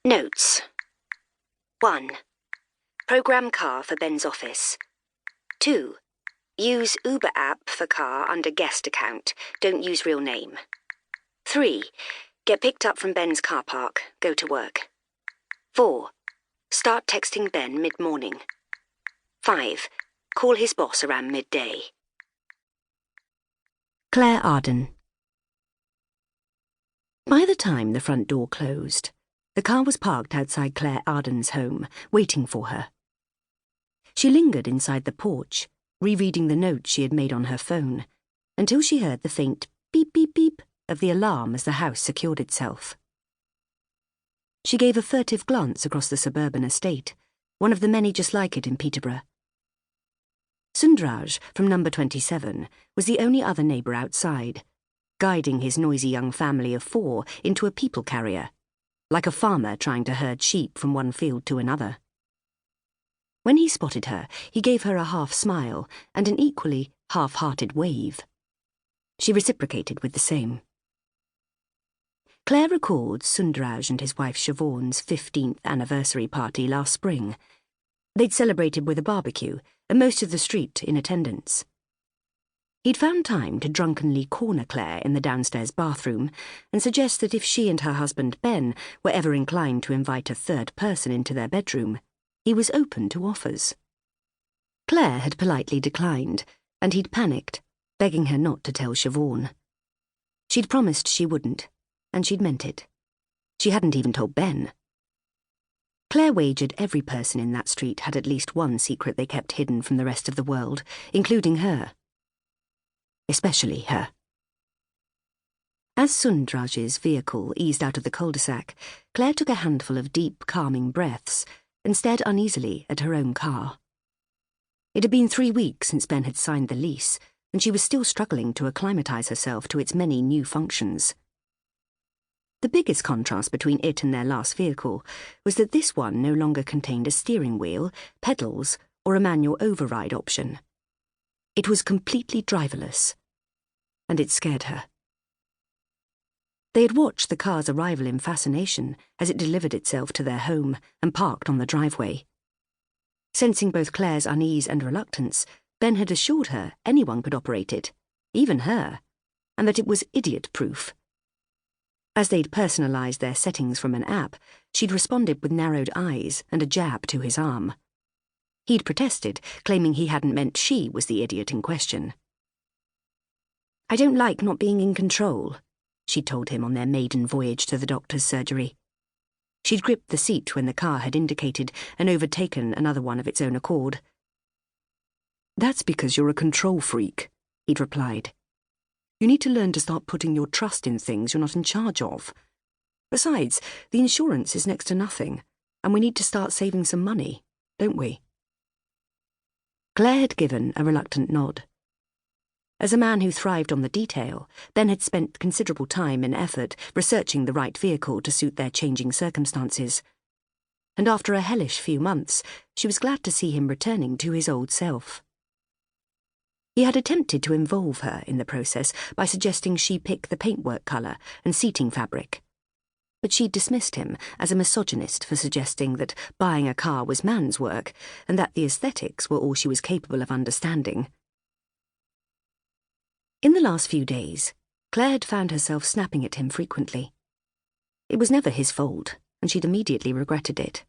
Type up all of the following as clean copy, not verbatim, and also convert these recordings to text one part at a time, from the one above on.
Notes. 1. Program car for Ben's office. 2. Use Uber app for car under guest account. Don't use real name. 3. Get picked up from Ben's car park. Go to work. 4. Start texting Ben mid-morning. 5. Call his boss around midday. Claire Arden. By the time the front door closed, the car was parked outside Claire Arden's home, waiting for her. She lingered inside the porch, rereading the notes she had made on her phone, until she heard the faint beep beep beep of the alarm as the house secured itself. She gave a furtive glance across the suburban estate, one of the many just like it in Peterborough. Sundraj, from number 27, was the only other neighbour outside, guiding his noisy young family of 4 into a people carrier, like a farmer trying to herd sheep from one field to another. When he spotted her, he gave her a half-smile and an equally half-hearted wave. She reciprocated with the same. Claire recalled Sundraj and his wife Siobhan's 15th anniversary party last spring. They'd celebrated with a barbecue, and most of the street in attendance. He'd found time to drunkenly corner Claire in the downstairs bathroom and suggest that if she and her husband Ben were ever inclined to invite a third person into their bedroom, he was open to offers. Claire had politely declined, and he'd panicked, begging her not to tell Siobhan. She'd promised she wouldn't, and she'd meant it. She hadn't even told Ben. Claire wagered every person in that street had at least one secret they kept hidden from the rest of the world, including her. Especially her. As Sundraj's vehicle eased out of the cul-de-sac, Claire took a handful of deep, calming breaths and stared uneasily at her own car. It had been 3 weeks since Ben had signed the lease, and she was still struggling to acclimatise herself to its many new functions. The biggest contrast between it and their last vehicle was that this one no longer contained a steering wheel, pedals, or a manual override option. It was completely driverless, and it scared her. They had watched the car's arrival in fascination as it delivered itself to their home and parked on the driveway. Sensing both Claire's unease and reluctance, Ben had assured her anyone could operate it, even her, and that it was idiot-proof. As they'd personalised their settings from an app, she'd responded with narrowed eyes and a jab to his arm. He'd protested, claiming he hadn't meant she was the idiot in question. "I don't like not being in control," she'd told him on their maiden voyage to the doctor's surgery. She'd gripped the seat when the car had indicated and overtaken another one of its own accord. "That's because you're a control freak," he'd replied. "You need to learn to start putting your trust in things you're not in charge of. Besides, the insurance is next to nothing, and we need to start saving some money, don't we?" Claire had given a reluctant nod. As a man who thrived on the detail, Ben had spent considerable time and effort researching the right vehicle to suit their changing circumstances. And after a hellish few months, she was glad to see him returning to his old self. He had attempted to involve her in the process by suggesting she pick the paintwork colour and seating fabric. But she dismissed him as a misogynist for suggesting that buying a car was man's work and that the aesthetics were all she was capable of understanding. In the last few days, Claire had found herself snapping at him frequently. It was never his fault, and she'd immediately regretted it.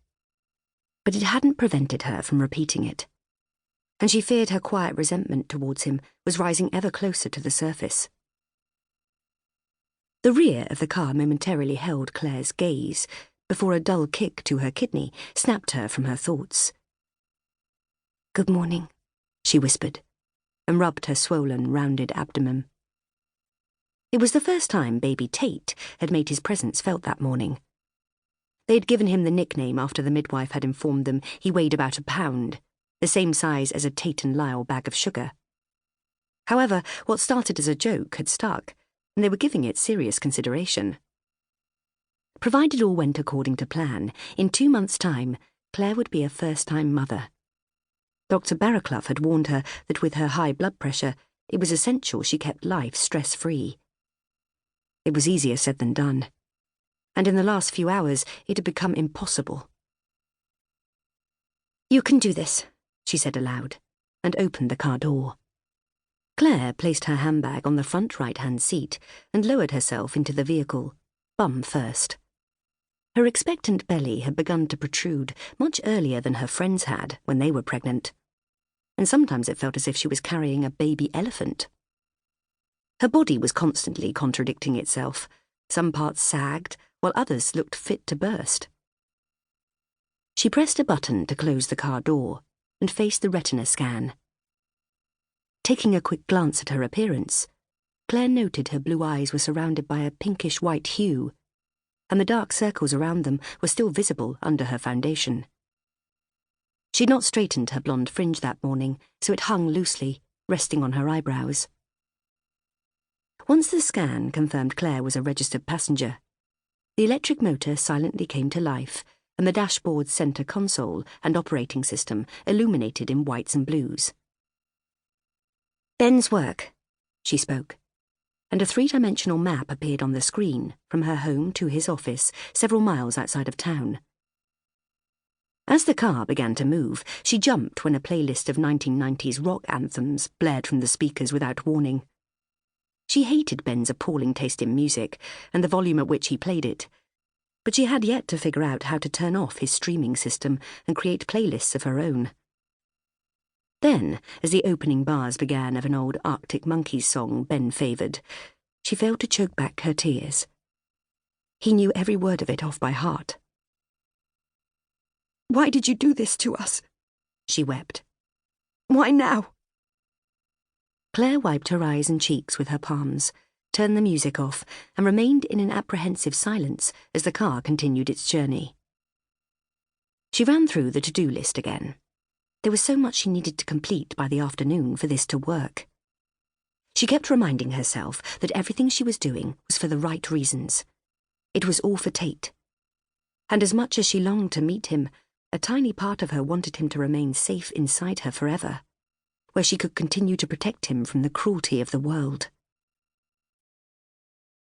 But it hadn't prevented her from repeating it, and she feared her quiet resentment towards him was rising ever closer to the surface. The rear of the car momentarily held Claire's gaze before a dull kick to her kidney snapped her from her thoughts. "Good morning," she whispered, and rubbed her swollen, rounded abdomen. It was the first time baby Tate had made his presence felt that morning. They had given him the nickname after the midwife had informed them he weighed about a pound, the same size as a Tate and Lyle bag of sugar. However, what started as a joke had stuck, and they were giving it serious consideration. Provided all went according to plan, in 2 months' time, Claire would be a first-time mother. Dr. Barraclough had warned her that with her high blood pressure, it was essential she kept life stress-free. It was easier said than done. and in the last few hours it had become impossible. "You can do this," she said aloud, and opened the car door. Claire placed her handbag on the front right-hand seat and lowered herself into the vehicle, bum first. Her expectant belly had begun to protrude much earlier than her friends had when they were pregnant, and sometimes it felt as if she was carrying a baby elephant. Her body was constantly contradicting itself. Some parts sagged, while others looked fit to burst. She pressed a button to close the car door and faced the retina scan. Taking a quick glance at her appearance, Claire noted her blue eyes were surrounded by a pinkish-white hue, and the dark circles around them were still visible under her foundation. She'd not straightened her blonde fringe that morning, so it hung loosely, resting on her eyebrows. Once the scan confirmed Claire was a registered passenger, the electric motor silently came to life, and the dashboard's centre console and operating system illuminated in whites and blues. "Ben's work," she spoke, and a three-dimensional map appeared on the screen from her home to his office, several miles outside of town. As the car began to move, she jumped when a playlist of 1990s rock anthems blared from the speakers without warning. She hated Ben's appalling taste in music and the volume at which he played it, but she had yet to figure out how to turn off his streaming system and create playlists of her own. Then, as the opening bars began of an old Arctic Monkeys song Ben favoured, she failed to choke back her tears. He knew every word of it off by heart. "Why did you do this to us?" she wept. "Why now?" Claire wiped her eyes and cheeks with her palms, turned the music off, and remained in an apprehensive silence as the car continued its journey. She ran through the to-do list again. There was so much she needed to complete by the afternoon for this to work. She kept reminding herself that everything she was doing was for the right reasons. It was all for Tate. And as much as she longed to meet him, a tiny part of her wanted him to remain safe inside her forever, where she could continue to protect him from the cruelty of the world.